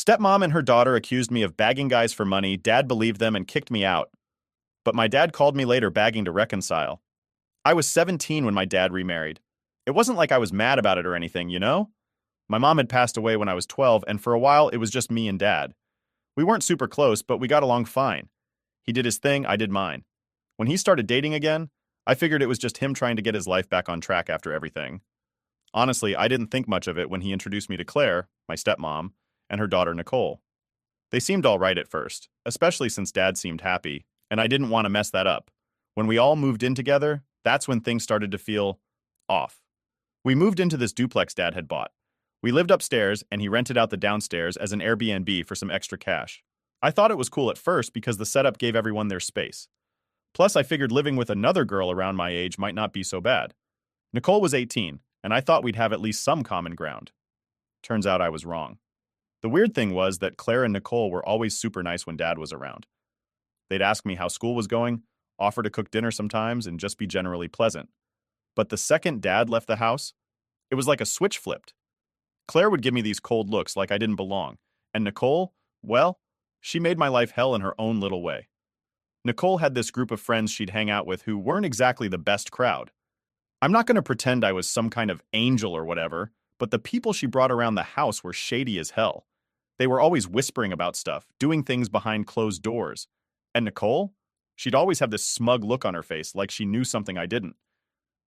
Stepmom and her daughter accused me of bagging guys for money. Dad believed them and kicked me out. But my dad called me later begging to reconcile. I was 17 when my dad remarried. It wasn't like I was mad about it or anything, you know? My mom had passed away when I was 12, and for a while it was just me and dad. We weren't super close, but we got along fine. He did his thing, I did mine. When he started dating again, I figured it was just him trying to get his life back on track after everything. Honestly, I didn't think much of it when he introduced me to Claire, my stepmom, and her daughter Nicole. They seemed all right at first, especially since Dad seemed happy, and I didn't want to mess that up. When we all moved in together, that's when things started to feel off. We moved into this duplex Dad had bought. We lived upstairs, and he rented out the downstairs as an Airbnb for some extra cash. I thought it was cool at first because the setup gave everyone their space. Plus, I figured living with another girl around my age might not be so bad. Nicole was 18, and I thought we'd have at least some common ground. Turns out I was wrong. The weird thing was that Claire and Nicole were always super nice when Dad was around. They'd ask me how school was going, offer to cook dinner sometimes, and just be generally pleasant. But the second Dad left the house, it was like a switch flipped. Claire would give me these cold looks like I didn't belong, and Nicole, well, she made my life hell in her own little way. Nicole had this group of friends she'd hang out with who weren't exactly the best crowd. I'm not going to pretend I was some kind of angel or whatever, but the people she brought around the house were shady as hell. They were always whispering about stuff, doing things behind closed doors. And Nicole? She'd always have this smug look on her face, like she knew something I didn't.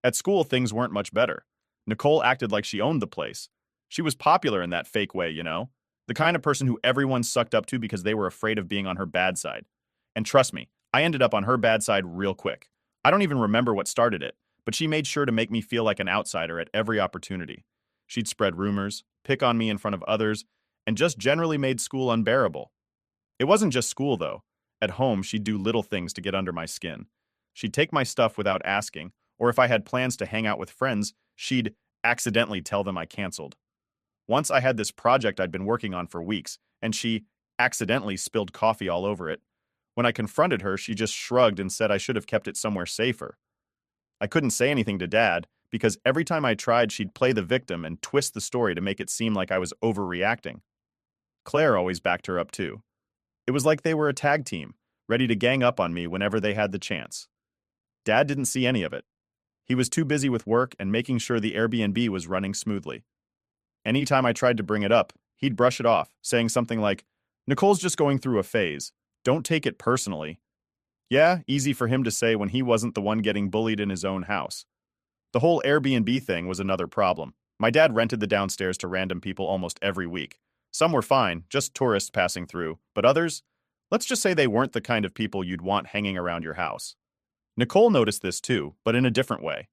At school, things weren't much better. Nicole acted like she owned the place. She was popular in that fake way, you know? The kind of person who everyone sucked up to because they were afraid of being on her bad side. And trust me, I ended up on her bad side real quick. I don't even remember what started it, but she made sure to make me feel like an outsider at every opportunity. She'd spread rumors, pick on me in front of others, and just generally made school unbearable. It wasn't just school, though. At home, she'd do little things to get under my skin. She'd take my stuff without asking, or if I had plans to hang out with friends, she'd accidentally tell them I canceled. Once I had this project I'd been working on for weeks, and she accidentally spilled coffee all over it. When I confronted her, she just shrugged and said I should have kept it somewhere safer. I couldn't say anything to Dad, because every time I tried, she'd play the victim and twist the story to make it seem like I was overreacting. Claire always backed her up too. It was like they were a tag team, ready to gang up on me whenever they had the chance. Dad didn't see any of it. He was too busy with work and making sure the Airbnb was running smoothly. Anytime I tried to bring it up, he'd brush it off, saying something like, "Nicole's just going through a phase. Don't take it personally." Yeah, easy for him to say when he wasn't the one getting bullied in his own house. The whole Airbnb thing was another problem. My dad rented the downstairs to random people almost every week. Some were fine, just tourists passing through, but others, let's just say they weren't the kind of people you'd want hanging around your house. Nicole noticed this too, but in a different way.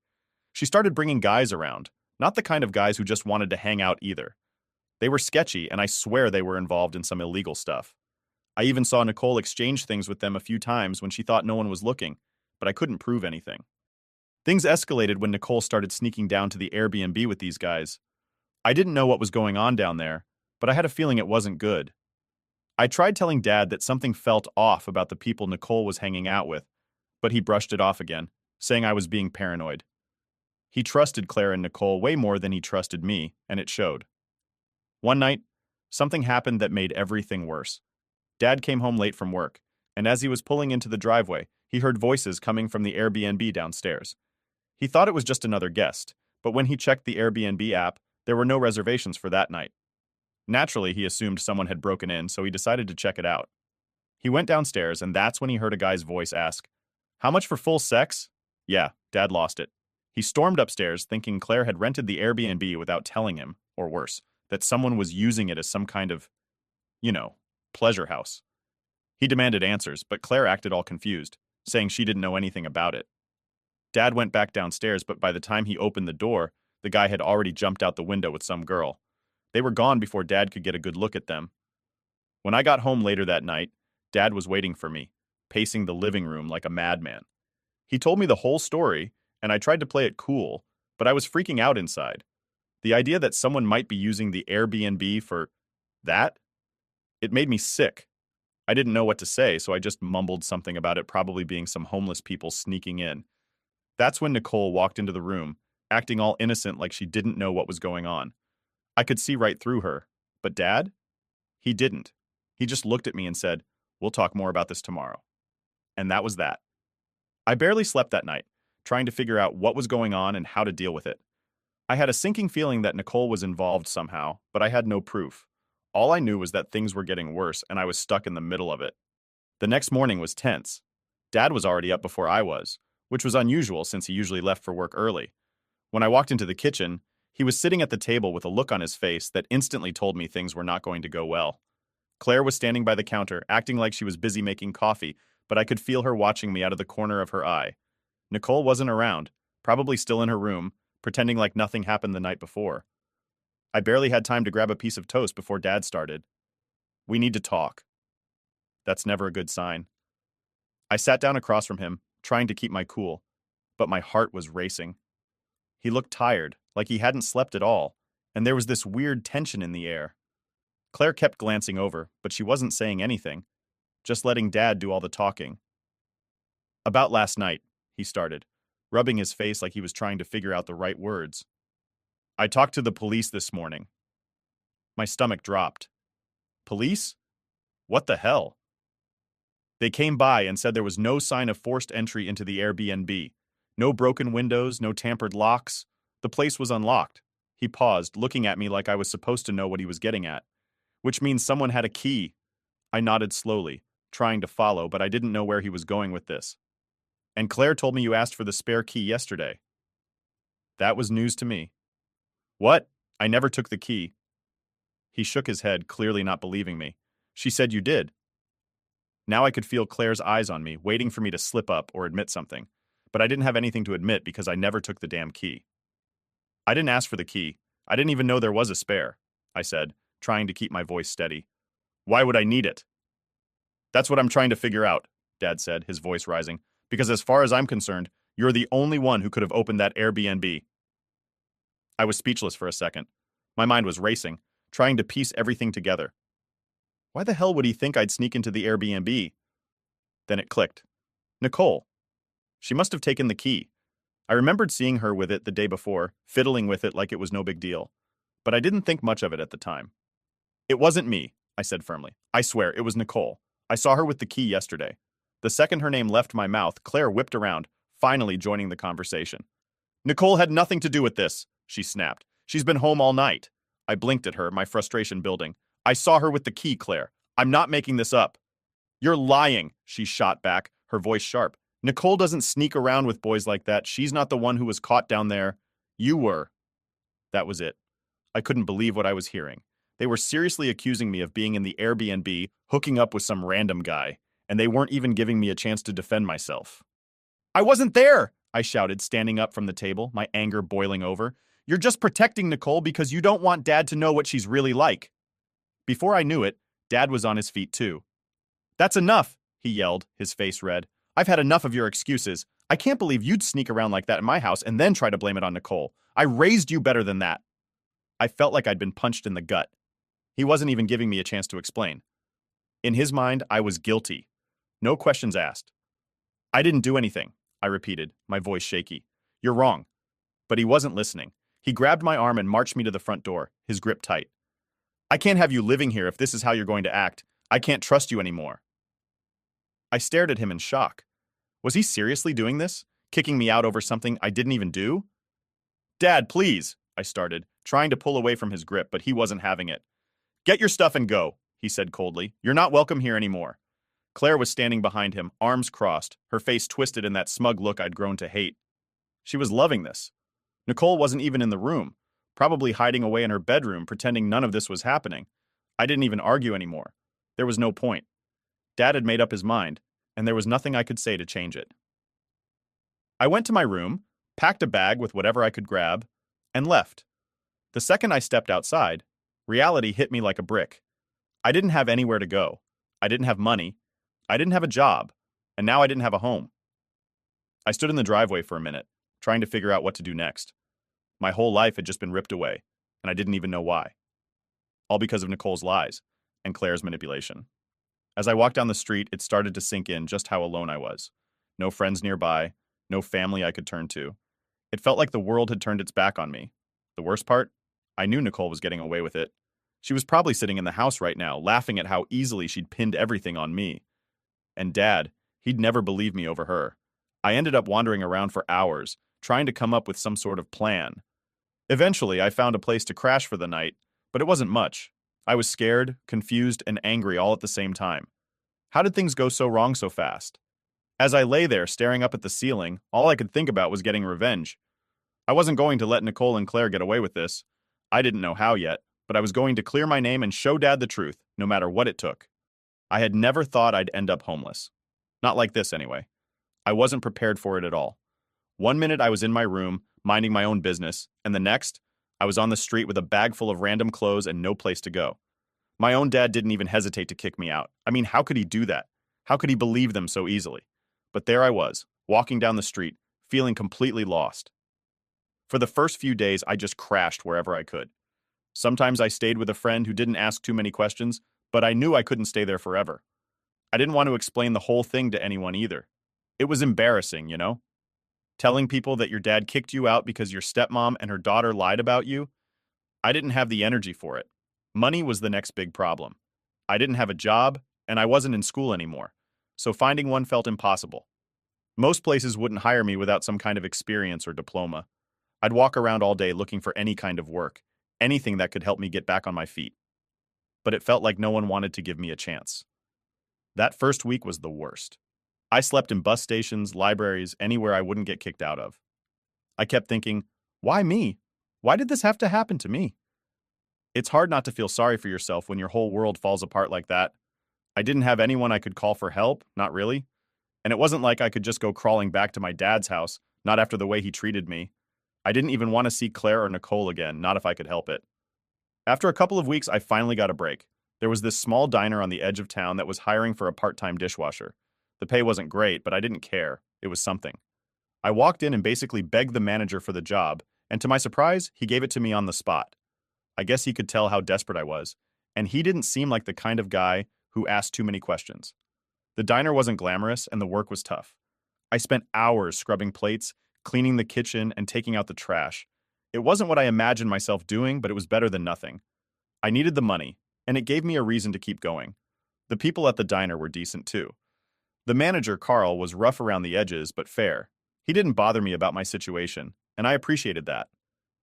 She started bringing guys around, not the kind of guys who just wanted to hang out either. They were sketchy, and I swear they were involved in some illegal stuff. I even saw Nicole exchange things with them a few times when she thought no one was looking, but I couldn't prove anything. Things escalated when Nicole started sneaking down to the Airbnb with these guys. I didn't know what was going on down there, but I had a feeling it wasn't good. I tried telling Dad that something felt off about the people Nicole was hanging out with, but he brushed it off again, saying I was being paranoid. He trusted Claire and Nicole way more than he trusted me, and it showed. One night, something happened that made everything worse. Dad came home late from work, and as he was pulling into the driveway, he heard voices coming from the Airbnb downstairs. He thought it was just another guest, but when he checked the Airbnb app, there were no reservations for that night. Naturally, he assumed someone had broken in, so he decided to check it out. He went downstairs, and that's when he heard a guy's voice ask, "How much for full sex?" Yeah, Dad lost it. He stormed upstairs, thinking Claire had rented the Airbnb without telling him, or worse, that someone was using it as some kind of, pleasure house. He demanded answers, but Claire acted all confused, saying she didn't know anything about it. Dad went back downstairs, but by the time he opened the door, the guy had already jumped out the window with some girl. They were gone before Dad could get a good look at them. When I got home later that night, Dad was waiting for me, pacing the living room like a madman. He told me the whole story, and I tried to play it cool, but I was freaking out inside. The idea that someone might be using the Airbnb for that? It made me sick. I didn't know what to say, so I just mumbled something about it probably being some homeless people sneaking in. That's when Nicole walked into the room, acting all innocent like she didn't know what was going on. I could see right through her. But Dad? He didn't. He just looked at me and said, "We'll talk more about this tomorrow." And that was that. I barely slept that night, trying to figure out what was going on and how to deal with it. I had a sinking feeling that Nicole was involved somehow, but I had no proof. All I knew was that things were getting worse and I was stuck in the middle of it. The next morning was tense. Dad was already up before I was, which was unusual since he usually left for work early. When I walked into the kitchen, he was sitting at the table with a look on his face that instantly told me things were not going to go well. Claire was standing by the counter, acting like she was busy making coffee, but I could feel her watching me out of the corner of her eye. Nicole wasn't around, probably still in her room, pretending like nothing happened the night before. I barely had time to grab a piece of toast before Dad started. "We need to talk." That's never a good sign. I sat down across from him, trying to keep my cool, but my heart was racing. He looked tired, like he hadn't slept at all, and there was this weird tension in the air. Claire kept glancing over, but she wasn't saying anything, just letting Dad do all the talking. "About last night," he started, rubbing his face like he was trying to figure out the right words. "I talked to the police this morning." My stomach dropped. "Police? What the hell?" "They came by and said there was no sign of forced entry into the Airbnb. No broken windows, no tampered locks. The place was unlocked." He paused, looking at me like I was supposed to know what he was getting at. "Which means someone had a key." I nodded slowly, trying to follow, but I didn't know where he was going with this. "And Claire told me you asked for the spare key yesterday." That was news to me. "What? I never took the key." He shook his head, clearly not believing me. "She said you did." Now I could feel Claire's eyes on me, waiting for me to slip up or admit something. But I didn't have anything to admit because I never took the damn key. "I didn't ask for the key. I didn't even know there was a spare," I said, trying to keep my voice steady. "Why would I need it?" "That's what I'm trying to figure out," Dad said, his voice rising. "Because as far as I'm concerned, you're the only one who could have opened that Airbnb." I was speechless for a second. My mind was racing, trying to piece everything together. Why the hell would he think I'd sneak into the Airbnb? Then it clicked. Nicole. She must have taken the key. I remembered seeing her with it the day before, fiddling with it like it was no big deal. But I didn't think much of it at the time. "It wasn't me," I said firmly. "I swear, it was Nicole. I saw her with the key yesterday." The second her name left my mouth, Claire whipped around, finally joining the conversation. "Nicole had nothing to do with this," she snapped. "She's been home all night." I blinked at her, my frustration building. "I saw her with the key, Claire. I'm not making this up." "You're lying," she shot back, her voice sharp. "Nicole doesn't sneak around with boys like that. She's not the one who was caught down there. You were." That was it. I couldn't believe what I was hearing. They were seriously accusing me of being in the Airbnb, hooking up with some random guy, and they weren't even giving me a chance to defend myself. "I wasn't there!" I shouted, standing up from the table, my anger boiling over. "You're just protecting Nicole because you don't want Dad to know what she's really like." Before I knew it, Dad was on his feet too. "That's enough," he yelled, his face red. "I've had enough of your excuses. I can't believe you'd sneak around like that in my house and then try to blame it on Nicole. I raised you better than that." I felt like I'd been punched in the gut. He wasn't even giving me a chance to explain. In his mind, I was guilty. No questions asked. "I didn't do anything," I repeated, my voice shaky. "You're wrong." But he wasn't listening. He grabbed my arm and marched me to the front door, his grip tight. "I can't have you living here if this is how you're going to act. I can't trust you anymore." I stared at him in shock. Was he seriously doing this? Kicking me out over something I didn't even do? "Dad, please," I started, trying to pull away from his grip, but he wasn't having it. "Get your stuff and go," he said coldly. "You're not welcome here anymore." Claire was standing behind him, arms crossed, her face twisted in that smug look I'd grown to hate. She was loving this. Nicole wasn't even in the room, probably hiding away in her bedroom, pretending none of this was happening. I didn't even argue anymore. There was no point. Dad had made up his mind, and there was nothing I could say to change it. I went to my room, packed a bag with whatever I could grab, and left. The second I stepped outside, reality hit me like a brick. I didn't have anywhere to go. I didn't have money. I didn't have a job. And now I didn't have a home. I stood in the driveway for a minute, trying to figure out what to do next. My whole life had just been ripped away, and I didn't even know why. All because of Nicole's lies and Claire's manipulation. As I walked down the street, it started to sink in just how alone I was. No friends nearby, no family I could turn to. It felt like the world had turned its back on me. The worst part? I knew Nicole was getting away with it. She was probably sitting in the house right now, laughing at how easily she'd pinned everything on me. And Dad, he'd never believe me over her. I ended up wandering around for hours, trying to come up with some sort of plan. Eventually, I found a place to crash for the night, but it wasn't much. I was scared, confused, and angry all at the same time. How did things go so wrong so fast? As I lay there staring up at the ceiling, all I could think about was getting revenge. I wasn't going to let Nicole and Claire get away with this. I didn't know how yet, but I was going to clear my name and show Dad the truth, no matter what it took. I had never thought I'd end up homeless. Not like this, anyway. I wasn't prepared for it at all. One minute I was in my room, minding my own business, and the next, I was on the street with a bag full of random clothes and no place to go. My own dad didn't even hesitate to kick me out. I mean, how could he do that? How could he believe them so easily? But there I was, walking down the street, feeling completely lost. For the first few days, I just crashed wherever I could. Sometimes I stayed with a friend who didn't ask too many questions, but I knew I couldn't stay there forever. I didn't want to explain the whole thing to anyone either. It was embarrassing, you know? Telling people that your dad kicked you out because your stepmom and her daughter lied about you? I didn't have the energy for it. Money was the next big problem. I didn't have a job, and I wasn't in school anymore, so finding one felt impossible. Most places wouldn't hire me without some kind of experience or diploma. I'd walk around all day looking for any kind of work, anything that could help me get back on my feet. But it felt like no one wanted to give me a chance. That first week was the worst. I slept in bus stations, libraries, anywhere I wouldn't get kicked out of. I kept thinking, why me? Why did this have to happen to me? It's hard not to feel sorry for yourself when your whole world falls apart like that. I didn't have anyone I could call for help, not really. And it wasn't like I could just go crawling back to my dad's house, not after the way he treated me. I didn't even want to see Claire or Nicole again, not if I could help it. After a couple of weeks, I finally got a break. There was this small diner on the edge of town that was hiring for a part-time dishwasher. The pay wasn't great, but I didn't care. It was something. I walked in and basically begged the manager for the job, and to my surprise, he gave it to me on the spot. I guess he could tell how desperate I was, and he didn't seem like the kind of guy who asked too many questions. The diner wasn't glamorous, and the work was tough. I spent hours scrubbing plates, cleaning the kitchen, and taking out the trash. It wasn't what I imagined myself doing, but it was better than nothing. I needed the money, and it gave me a reason to keep going. The people at the diner were decent too. The manager, Carl, was rough around the edges, but fair. He didn't bother me about my situation, and I appreciated that.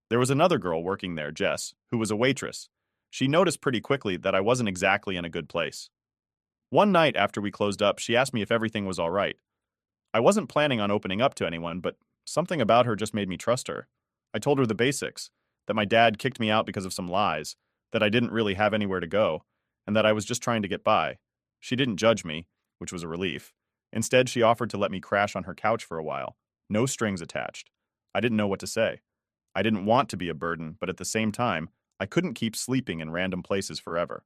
There was another girl working there, Jess, who was a waitress. She noticed pretty quickly that I wasn't exactly in a good place. One night after we closed up, she asked me if everything was all right. I wasn't planning on opening up to anyone, but something about her just made me trust her. I told her the basics, that my dad kicked me out because of some lies, that I didn't really have anywhere to go, and that I was just trying to get by. She didn't judge me, which was a relief. Instead, she offered to let me crash on her couch for a while. No strings attached. I didn't know what to say. I didn't want to be a burden, but at the same time, I couldn't keep sleeping in random places forever.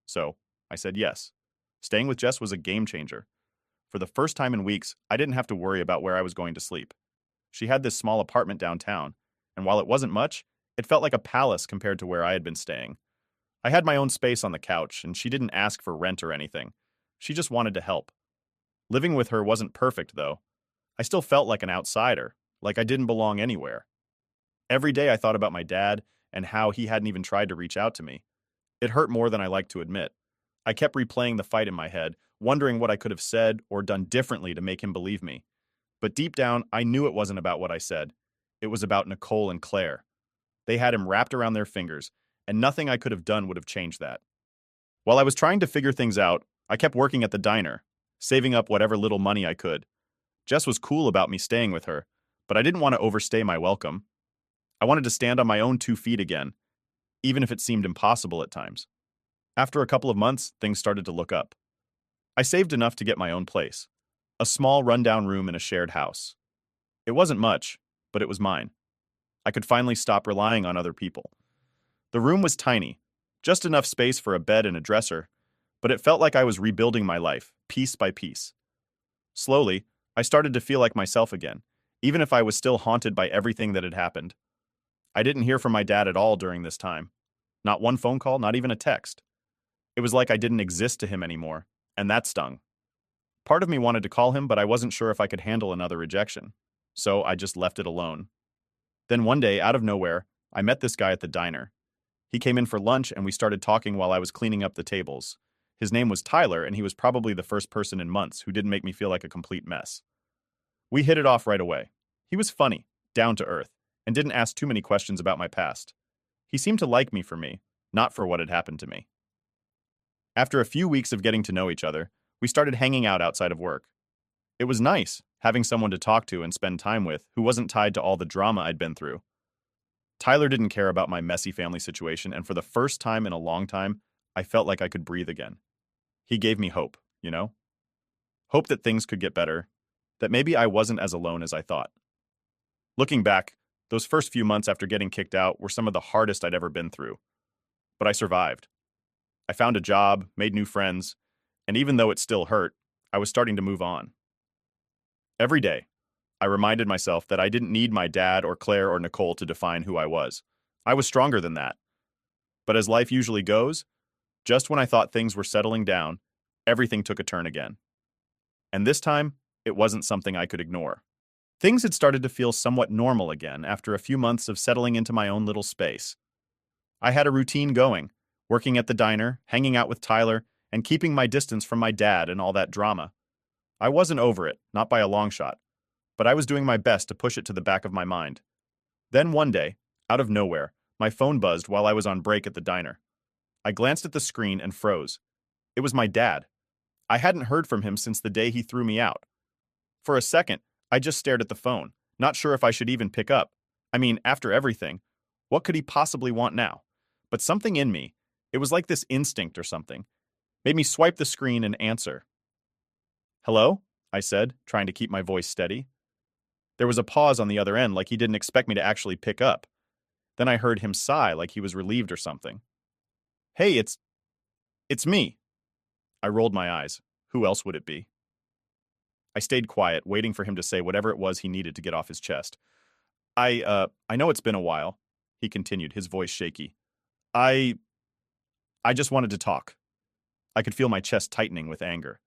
So, I said yes. Staying with Jess was a game changer. For the first time in weeks, I didn't have to worry about where I was going to sleep. She had this small apartment downtown, and while it wasn't much, it felt like a palace compared to where I had been staying. I had my own space on the couch, and she didn't ask for rent or anything. She just wanted to help. Living with her wasn't perfect, though. I still felt like an outsider, like I didn't belong anywhere. Every day I thought about my dad and how he hadn't even tried to reach out to me. It hurt more than I liked to admit. I kept replaying the fight in my head, wondering what I could have said or done differently to make him believe me. But deep down, I knew it wasn't about what I said. It was about Nicole and Claire. They had him wrapped around their fingers, and nothing I could have done would have changed that. While I was trying to figure things out, I kept working at the diner, saving up whatever little money I could. Jess was cool about me staying with her, but I didn't want to overstay my welcome. I wanted to stand on my own 2 feet again, even if it seemed impossible at times. After a couple of months, things started to look up. I saved enough to get my own place, a small rundown room in a shared house. It wasn't much, but it was mine. I could finally stop relying on other people. The room was tiny, just enough space for a bed and a dresser, but it felt like I was rebuilding my life, piece by piece. Slowly, I started to feel like myself again, even if I was still haunted by everything that had happened. I didn't hear from my dad at all during this time. Not one phone call, not even a text. It was like I didn't exist to him anymore, and that stung. Part of me wanted to call him, but I wasn't sure if I could handle another rejection, so I just left it alone. Then one day, out of nowhere, I met this guy at the diner. He came in for lunch and we started talking while I was cleaning up the tables. His name was Tyler, and he was probably the first person in months who didn't make me feel like a complete mess. We hit it off right away. He was funny, down to earth, and didn't ask too many questions about my past. He seemed to like me for me, not for what had happened to me. After a few weeks of getting to know each other, we started hanging out outside of work. It was nice, having someone to talk to and spend time with who wasn't tied to all the drama I'd been through. Tyler didn't care about my messy family situation, and for the first time in a long time, I felt like I could breathe again. He gave me hope, you know? Hope that things could get better, that maybe I wasn't as alone as I thought. Looking back, those first few months after getting kicked out were some of the hardest I'd ever been through. But I survived. I found a job, made new friends, and even though it still hurt, I was starting to move on. Every day, I reminded myself that I didn't need my dad or Claire or Nicole to define who I was. I was stronger than that. But as life usually goes, just when I thought things were settling down, everything took a turn again. And this time, it wasn't something I could ignore. Things had started to feel somewhat normal again after a few months of settling into my own little space. I had a routine going, working at the diner, hanging out with Tyler, and keeping my distance from my dad and all that drama. I wasn't over it, not by a long shot, but I was doing my best to push it to the back of my mind. Then one day, out of nowhere, my phone buzzed while I was on break at the diner. I glanced at the screen and froze. It was my dad. I hadn't heard from him since the day he threw me out. For a second, I just stared at the phone, not sure if I should even pick up. I mean, after everything, what could he possibly want now? But something in me, it was like this instinct or something, made me swipe the screen and answer. "Hello?" I said, trying to keep my voice steady. There was a pause on the other end, like he didn't expect me to actually pick up. Then I heard him sigh, like he was relieved or something. "Hey, it's me." I rolled my eyes. Who else would it be? I stayed quiet, waiting for him to say whatever it was he needed to get off his chest. I know it's been a while," he continued, his voice shaky. I just wanted to talk." I could feel my chest tightening with anger.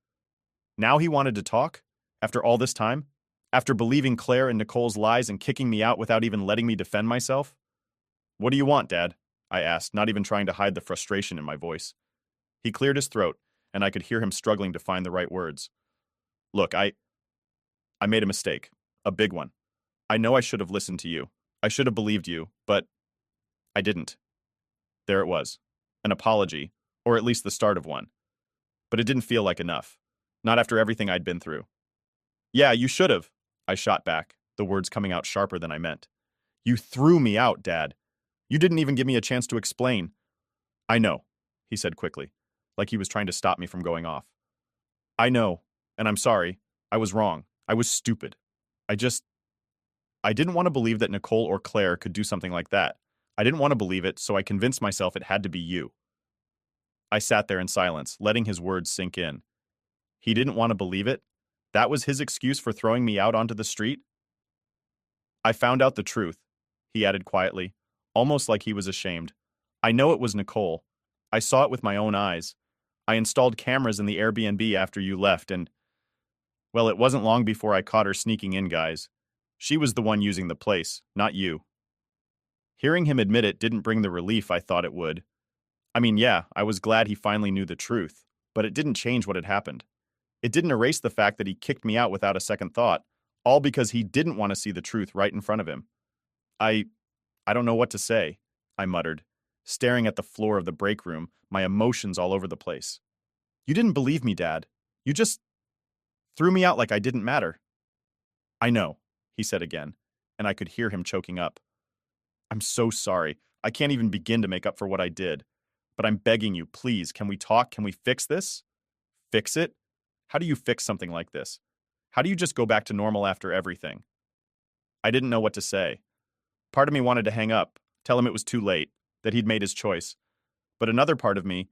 Now he wanted to talk? After all this time? After believing Claire and Nicole's lies and kicking me out without even letting me defend myself? "What do you want, Dad?" I asked, not even trying to hide the frustration in my voice. He cleared his throat, and I could hear him struggling to find the right words. "Look, I made a mistake. A big one. I know I should have listened to you. I should have believed you, but I didn't." There it was. An apology, or at least the start of one. But it didn't feel like enough. Not after everything I'd been through. "Yeah, you should have," I shot back, the words coming out sharper than I meant. "You threw me out, Dad. You didn't even give me a chance to explain." "I know," he said quickly, like he was trying to stop me from going off. "I know, and I'm sorry. I was wrong. I was stupid. I didn't want to believe that Nicole or Claire could do something like that. I didn't want to believe it, so I convinced myself it had to be you." I sat there in silence, letting his words sink in. He didn't want to believe it? That was his excuse for throwing me out onto the street? "I found out the truth," he added quietly, almost like he was ashamed. "I know it was Nicole. I saw it with my own eyes. I installed cameras in the Airbnb after you left, and, well, it wasn't long before I caught her sneaking in, guys. She was the one using the place, not you." Hearing him admit it didn't bring the relief I thought it would. I mean, yeah, I was glad he finally knew the truth, but it didn't change what had happened. It didn't erase the fact that he kicked me out without a second thought, all because he didn't want to see the truth right in front of him. I don't know what to say," I muttered, staring at the floor of the break room, my emotions all over the place. "You didn't believe me, Dad. You just threw me out like I didn't matter." "I know," he said again, and I could hear him choking up. "I'm so sorry. I can't even begin to make up for what I did. But I'm begging you, please, can we talk? Can we fix this?" "Fix it? How do you fix something like this? How do you just go back to normal after everything?" I didn't know what to say. Part of me wanted to hang up, tell him it was too late, that he'd made his choice. But another part of me,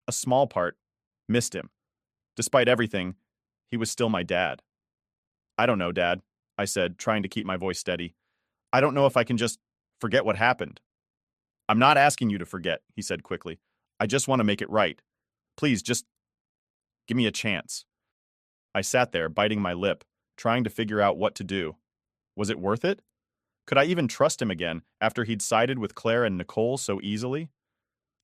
a small part, missed him. Despite everything, he was still my dad. "I don't know, Dad," I said, trying to keep my voice steady. "I don't know if I can just forget what happened." "I'm not asking you to forget," he said quickly. "I just want to make it right. Please, just give me a chance." I sat there, biting my lip, trying to figure out what to do. Was it worth it? Could I even trust him again after he'd sided with Claire and Nicole so easily?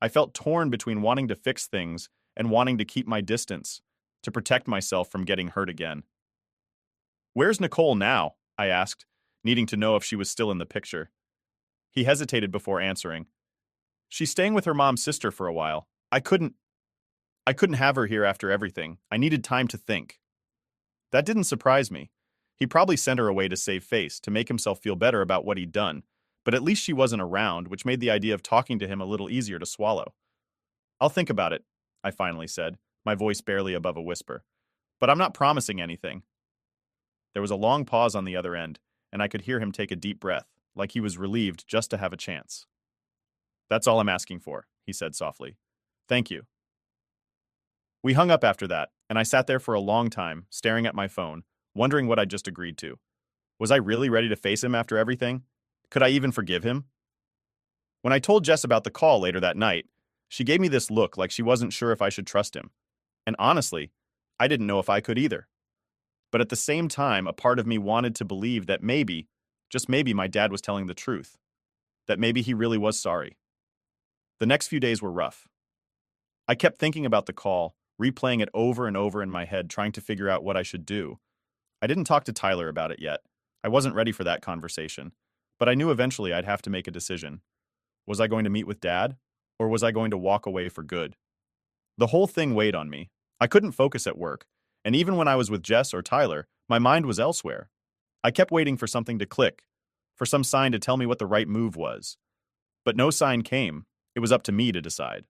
I felt torn between wanting to fix things and wanting to keep my distance, to protect myself from getting hurt again. "Where's Nicole now?" I asked, needing to know if she was still in the picture. He hesitated before answering. "She's staying with her mom's sister for a while. I couldn't have her here after everything. I needed time to think." That didn't surprise me. He probably sent her away to save face, to make himself feel better about what he'd done, but at least she wasn't around, which made the idea of talking to him a little easier to swallow. "I'll think about it," I finally said, my voice barely above a whisper. "But I'm not promising anything." There was a long pause on the other end, and I could hear him take a deep breath, like he was relieved just to have a chance. "That's all I'm asking for," he said softly. "Thank you." We hung up after that, and I sat there for a long time, staring at my phone, wondering what I'd just agreed to. Was I really ready to face him after everything? Could I even forgive him? When I told Jess about the call later that night, she gave me this look like she wasn't sure if I should trust him. And honestly, I didn't know if I could either. But at the same time, a part of me wanted to believe that maybe, just maybe, my dad was telling the truth. That maybe he really was sorry. The next few days were rough. I kept thinking about the call, replaying it over and over in my head, trying to figure out what I should do. I didn't talk to Tyler about it yet. I wasn't ready for that conversation. But I knew eventually I'd have to make a decision. Was I going to meet with Dad? Or was I going to walk away for good? The whole thing weighed on me. I couldn't focus at work, and even when I was with Jess or Tyler, my mind was elsewhere. I kept waiting for something to click, for some sign to tell me what the right move was. But no sign came. It was up to me to decide.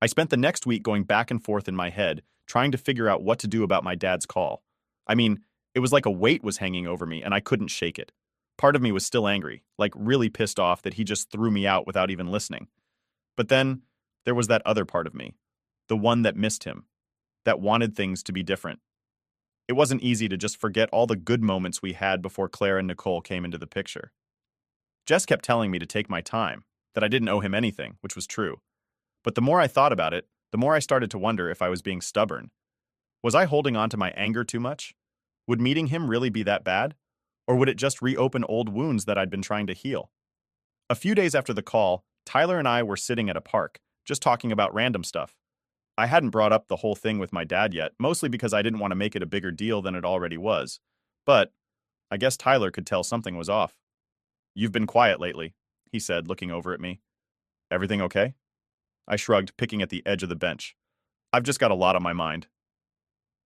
I spent the next week going back and forth in my head, trying to figure out what to do about my dad's call. I mean, it was like a weight was hanging over me, and I couldn't shake it. Part of me was still angry, like really pissed off that he just threw me out without even listening. But then, there was that other part of me, the one that missed him, that wanted things to be different. It wasn't easy to just forget all the good moments we had before Claire and Nicole came into the picture. Jess kept telling me to take my time, that I didn't owe him anything, which was true. But the more I thought about it, the more I started to wonder if I was being stubborn. Was I holding on to my anger too much? Would meeting him really be that bad? Or would it just reopen old wounds that I'd been trying to heal? A few days after the call, Tyler and I were sitting at a park, just talking about random stuff. I hadn't brought up the whole thing with my dad yet, mostly because I didn't want to make it a bigger deal than it already was. But I guess Tyler could tell something was off. "You've been quiet lately," he said, looking over at me. "Everything okay?" I shrugged, picking at the edge of the bench. "I've just got a lot on my mind."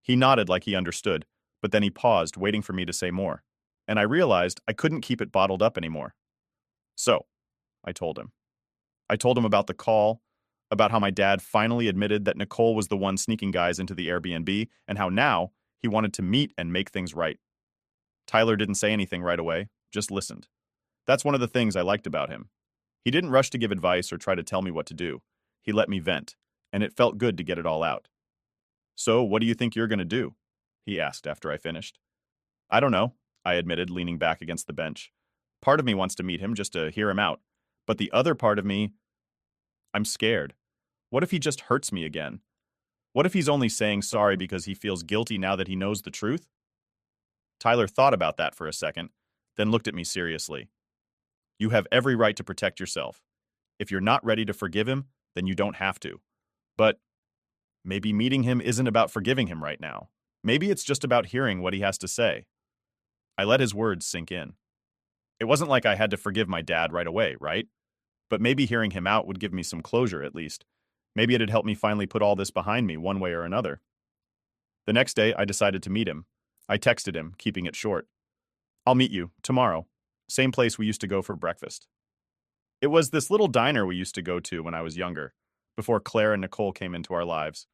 He nodded like he understood, but then he paused, waiting for me to say more. And I realized I couldn't keep it bottled up anymore. "So," I told him. I told him about the call, about how my dad finally admitted that Nicole was the one sneaking guys into the Airbnb, and how now he wanted to meet and make things right. Tyler didn't say anything right away, just listened. That's one of the things I liked about him. He didn't rush to give advice or try to tell me what to do. He let me vent, and it felt good to get it all out. "So, what do you think you're going to do?" he asked after I finished. "I don't know," I admitted, leaning back against the bench. Part of me wants to meet him just to hear him out, but the other part of me, I'm scared. What if he just hurts me again? What if he's only saying sorry because he feels guilty now that he knows the truth? Tyler thought about that for a second, then looked at me seriously. "You have every right to protect yourself. If you're not ready to forgive him, then you don't have to. But maybe meeting him isn't about forgiving him right now. Maybe it's just about hearing what he has to say." I let his words sink in. It wasn't like I had to forgive my dad right away, right? But maybe hearing him out would give me some closure at least. Maybe it'd help me finally put all this behind me one way or another. The next day, I decided to meet him. I texted him, keeping it short. "I'll meet you, tomorrow. Same place we used to go for breakfast." It was this little diner we used to go to when I was younger, before Claire and Nicole came into our lives.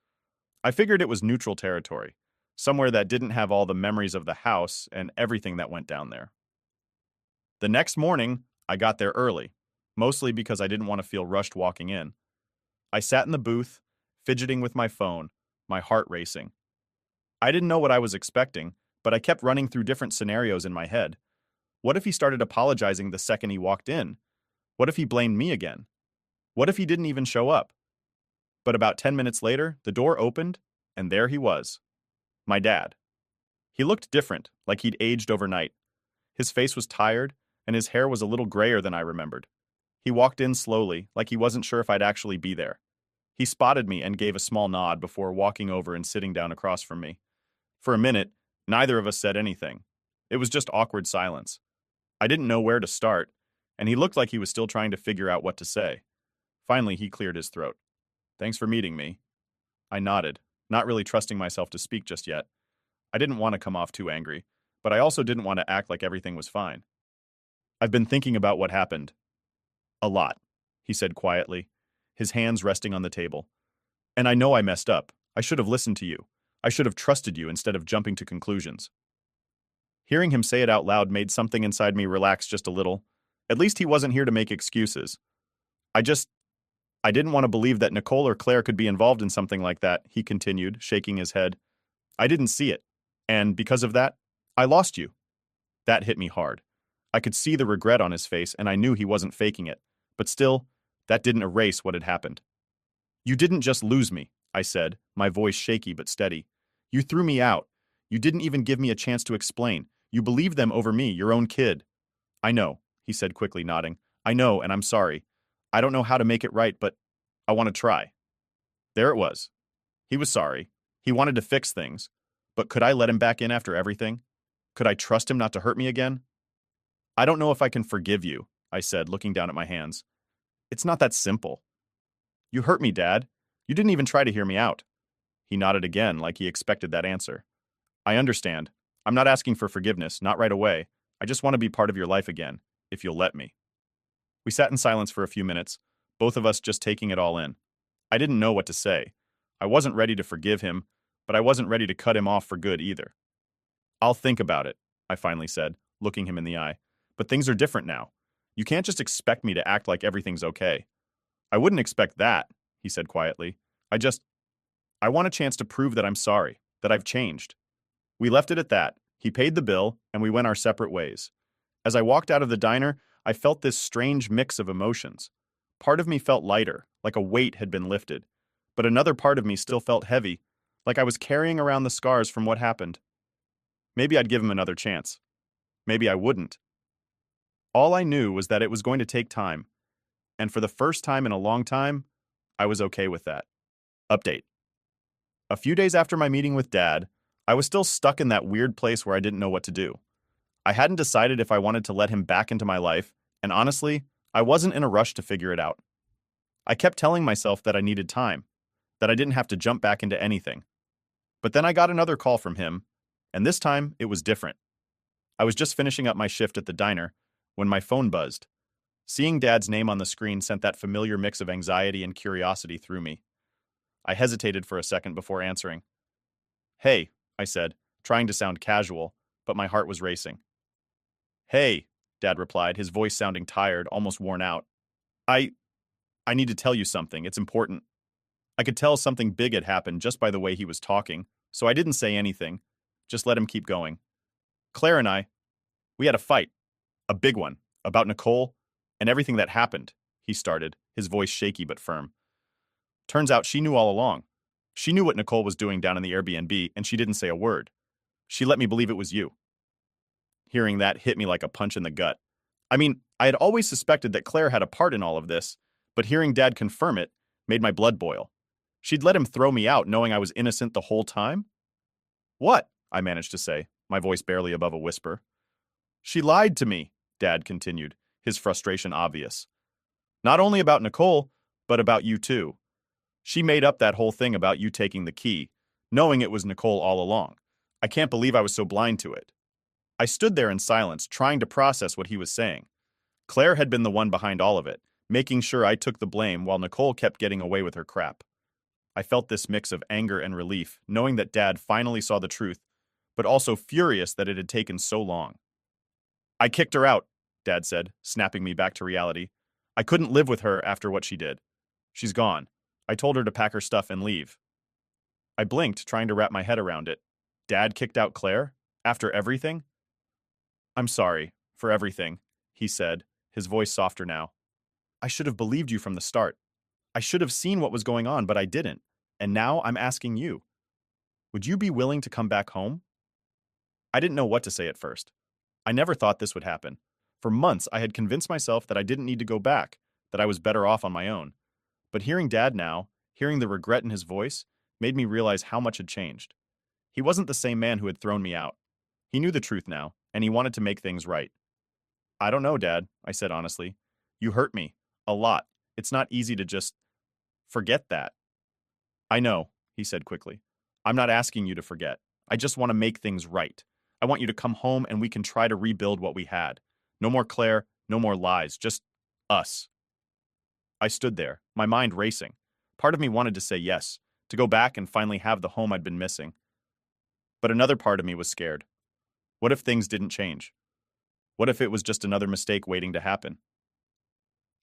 I figured it was neutral territory, somewhere that didn't have all the memories of the house and everything that went down there. The next morning, I got there early, mostly because I didn't want to feel rushed walking in. I sat in the booth, fidgeting with my phone, my heart racing. I didn't know what I was expecting, but I kept running through different scenarios in my head. What if he started apologizing the second he walked in? What if he blamed me again? What if he didn't even show up? But about 10 minutes later, the door opened, and there he was. My dad. He looked different, like he'd aged overnight. His face was tired, and his hair was a little grayer than I remembered. He walked in slowly, like he wasn't sure if I'd actually be there. He spotted me and gave a small nod before walking over and sitting down across from me. For a minute, neither of us said anything. It was just awkward silence. I didn't know where to start, and he looked like he was still trying to figure out what to say. Finally, he cleared his throat. "Thanks for meeting me." I nodded, not really trusting myself to speak just yet. I didn't want to come off too angry, but I also didn't want to act like everything was fine. "I've been thinking about what happened. A lot," he said quietly, his hands resting on the table. "And I know I messed up. I should have listened to you. I should have trusted you instead of jumping to conclusions." Hearing him say it out loud made something inside me relax just a little. At least he wasn't here to make excuses. I just I didn't want to believe that Nicole or Claire could be involved in something like that, he continued, shaking his head. "I didn't see it. And because of that, I lost you." That hit me hard. I could see the regret on his face, and I knew he wasn't faking it. But still, that didn't erase what had happened. "You didn't just lose me," I said, my voice shaky but steady. "You threw me out. You didn't even give me a chance to explain. You believed them over me, your own kid." "I know," he said quickly, nodding. "I know, and I'm sorry. I don't know how to make it right, but I want to try." There it was. He was sorry. He wanted to fix things. But could I let him back in after everything? Could I trust him not to hurt me again? "I don't know if I can forgive you," I said, looking down at my hands. "It's not that simple." "You hurt me, Dad. You didn't even try to hear me out." He nodded again, like he expected that answer. "I understand. I'm not asking for forgiveness, not right away. I just want to be part of your life again, if you'll let me." We sat in silence for a few minutes, both of us just taking it all in. I didn't know what to say. I wasn't ready to forgive him, but I wasn't ready to cut him off for good either. "I'll think about it," I finally said, looking him in the eye. "But things are different now. You can't just expect me to act like everything's okay." "I wouldn't expect that," he said quietly. I want a chance to prove that I'm sorry, that I've changed." We left it at that. He paid the bill, and we went our separate ways. As I walked out of the diner, I felt this strange mix of emotions. Part of me felt lighter, like a weight had been lifted, but another part of me still felt heavy, like I was carrying around the scars from what happened. Maybe I'd give him another chance. Maybe I wouldn't. All I knew was that it was going to take time, and for the first time in a long time, I was okay with that. Update. A few days after my meeting with Dad, I was still stuck in that weird place where I didn't know what to do. I hadn't decided if I wanted to let him back into my life, and honestly, I wasn't in a rush to figure it out. I kept telling myself that I needed time, that I didn't have to jump back into anything. But then I got another call from him, and this time it was different. I was just finishing up my shift at the diner when my phone buzzed. Seeing Dad's name on the screen sent that familiar mix of anxiety and curiosity through me. I hesitated for a second before answering. "Hey," I said, trying to sound casual, but my heart was racing. "Hey," Dad replied, his voice sounding tired, almost worn out. I I need to tell you something. It's important." I could tell something big had happened just by the way he was talking, so I didn't say anything, just let him keep going. "Claire and we had a fight. A big one. About Nicole and everything that happened," he started, his voice shaky but firm. "Turns out she knew all along. She knew what Nicole was doing down in the Airbnb, and she didn't say a word. She let me believe it was you." Hearing that hit me like a punch in the gut. I mean, I had always suspected that Claire had a part in all of this, but hearing Dad confirm it made my blood boil. She'd let him throw me out knowing I was innocent the whole time? "What?" I managed to say, my voice barely above a whisper. "She lied to me," Dad continued, his frustration obvious. "Not only about Nicole, but about you too. She made up that whole thing about you taking the key, knowing it was Nicole all along. I can't believe I was so blind to it." I stood there in silence, trying to process what he was saying. Claire had been the one behind all of it, making sure I took the blame while Nicole kept getting away with her crap. I felt this mix of anger and relief, knowing that Dad finally saw the truth, but also furious that it had taken so long. "I kicked her out," Dad said, snapping me back to reality. "I couldn't live with her after what she did. She's gone. I told her to pack her stuff and leave." I blinked, trying to wrap my head around it. Dad kicked out Claire? After everything? "I'm sorry for everything," he said, his voice softer now. "I should have believed you from the start. I should have seen what was going on, but I didn't. And now I'm asking you. Would you be willing to come back home?" I didn't know what to say at first. I never thought this would happen. For months, I had convinced myself that I didn't need to go back, that I was better off on my own. But hearing Dad now, hearing the regret in his voice, made me realize how much had changed. He wasn't the same man who had thrown me out. He knew the truth now, and he wanted to make things right. I don't know, Dad, I said honestly. You hurt me. A lot. It's not easy to just forget that. I know, he said quickly. I'm not asking you to forget. I just want to make things right. I want you to come home and we can try to rebuild what we had. No more Claire, no more lies, just us. I stood there, my mind racing. Part of me wanted to say yes, to go back and finally have the home I'd been missing. But another part of me was scared. What if things didn't change? What if it was just another mistake waiting to happen?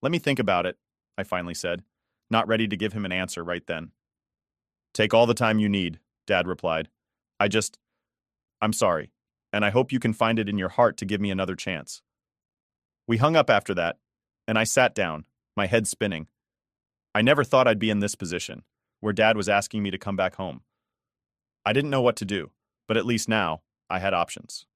Let me think about it, I finally said, not ready to give him an answer right then. Take all the time you need, Dad replied. I'm sorry, and I hope you can find it in your heart to give me another chance. We hung up after that, and I sat down, my head spinning. I never thought I'd be in this position, where Dad was asking me to come back home. I didn't know what to do, but at least now, I had options.